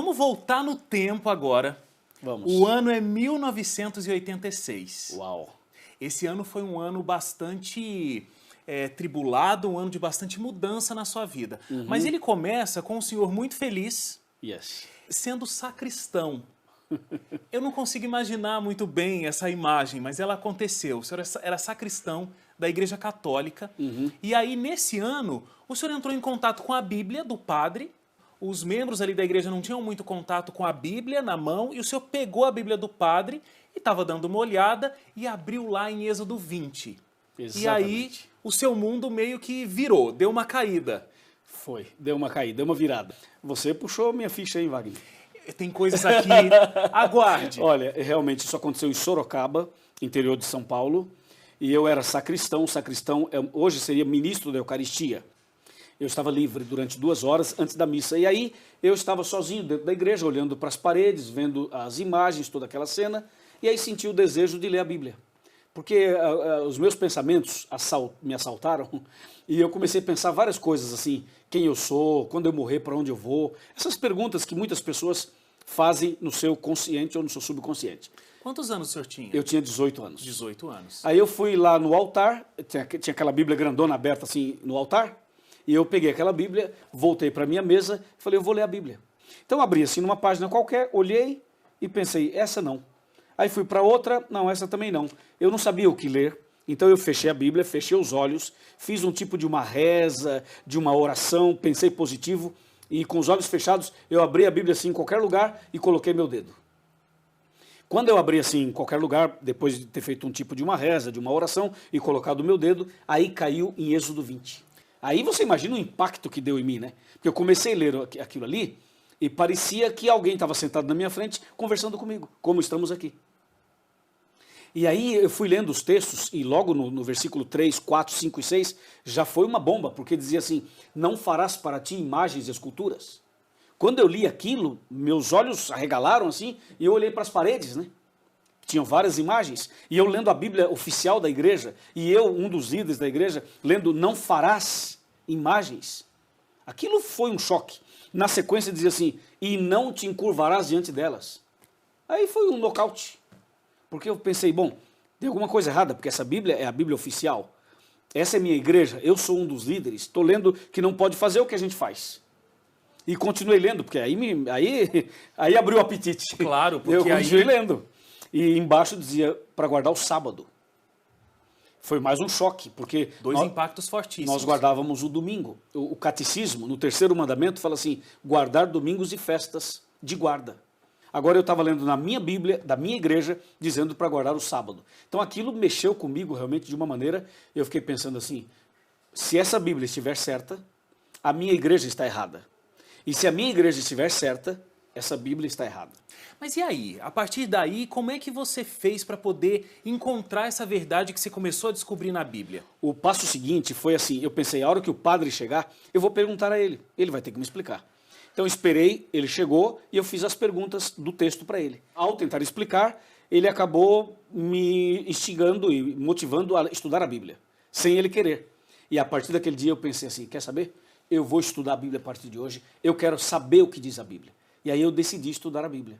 Vamos voltar no tempo agora. Vamos. O ano é 1986. Uau. Esse ano foi um ano bastante tribulado, um ano de bastante mudança na sua vida. Mas ele começa com um senhor muito feliz, Yes. sendo sacristão. Eu não consigo imaginar muito bem essa imagem, mas ela aconteceu. O senhor era sacristão da Igreja Católica. E aí, nesse ano, o senhor entrou em contato com a Bíblia do padre. Os membros ali da igreja não tinham muito contato com a Bíblia na mão. E o senhor pegou a Bíblia do padre e estava dando uma olhada e abriu lá em Êxodo 20. Exatamente. E aí, o seu mundo meio que virou, deu uma caída. Foi, deu uma caída, deu uma virada. Você puxou minha ficha aí, Wagner. Tem coisas aqui, aguarde. Olha, realmente isso aconteceu em Sorocaba, interior de São Paulo, e eu era sacristão. Sacristão hoje seria ministro da Eucaristia. Eu estava livre durante 2 horas antes da missa, e aí eu estava sozinho dentro da igreja, olhando para as paredes, vendo as imagens, toda aquela cena, e aí senti o desejo de ler a Bíblia. Porque os meus pensamentos me assaltaram, e eu comecei a pensar várias coisas assim, quem eu sou, quando eu morrer, para onde eu vou, essas perguntas que muitas pessoas fazem no seu consciente ou no seu subconsciente. Quantos anos o senhor tinha? Eu tinha 18 anos. 18 anos. Aí eu fui lá no altar, tinha aquela Bíblia grandona aberta assim no altar, e eu peguei aquela Bíblia, voltei para a minha mesa e falei, eu vou ler a Bíblia. Então abri assim numa página qualquer, olhei e pensei, essa não. Aí fui para outra, não, essa também não. Eu não sabia o que ler, então eu fechei a Bíblia, fechei os olhos, fiz um tipo de uma reza, de uma oração, pensei positivo, e com os olhos fechados eu abri a Bíblia assim em qualquer lugar e coloquei meu dedo. Quando eu abri assim em qualquer lugar, depois de ter feito um tipo de uma reza, de uma oração e colocado o meu dedo, aí caiu em Êxodo 20. Aí você imagina o impacto que deu em mim, né? Porque eu comecei a ler aquilo ali e parecia que alguém estava sentado na minha frente conversando comigo, como estamos aqui. E aí eu fui lendo os textos e logo no versículo 3, 4, 5 e 6 já foi uma bomba, porque dizia assim, não farás para ti imagens e esculturas. Quando eu li aquilo, meus olhos arregalaram assim e eu olhei para as paredes, né? Tinham várias imagens, e eu lendo a Bíblia oficial da igreja, e eu, um dos líderes da igreja, lendo não farás imagens. Aquilo foi um choque. Na sequência dizia assim, e não te encurvarás diante delas. Aí foi um nocaute. Porque eu pensei, bom, tem alguma coisa errada, porque essa Bíblia é a Bíblia oficial. Essa é minha igreja, eu sou um dos líderes, estou lendo que não pode fazer o que a gente faz. E continuei lendo, porque aí abriu o apetite. Claro, porque eu continuei lendo. E embaixo dizia para guardar o sábado. Foi mais um choque, porque Dois impactos fortíssimos. Nós guardávamos o domingo. O catecismo, no 3º mandamento, fala assim, guardar domingos e festas de guarda. Agora eu estava lendo na minha Bíblia, da minha igreja, dizendo para guardar o sábado. Então aquilo mexeu comigo realmente de uma maneira, eu fiquei pensando assim, se essa Bíblia estiver certa, a minha igreja está errada. E se a minha igreja estiver certa, essa Bíblia está errada. Mas e aí? A partir daí, como é que você fez para poder encontrar essa verdade que você começou a descobrir na Bíblia? O passo seguinte foi assim, eu pensei, a hora que o padre chegar, eu vou perguntar a ele vai ter que me explicar. Então eu esperei, ele chegou e eu fiz as perguntas do texto para ele. Ao tentar explicar, ele acabou me instigando e motivando a estudar a Bíblia, sem ele querer. E a partir daquele dia eu pensei assim, quer saber? Eu vou estudar a Bíblia a partir de hoje, eu quero saber o que diz a Bíblia. E aí eu decidi estudar a Bíblia.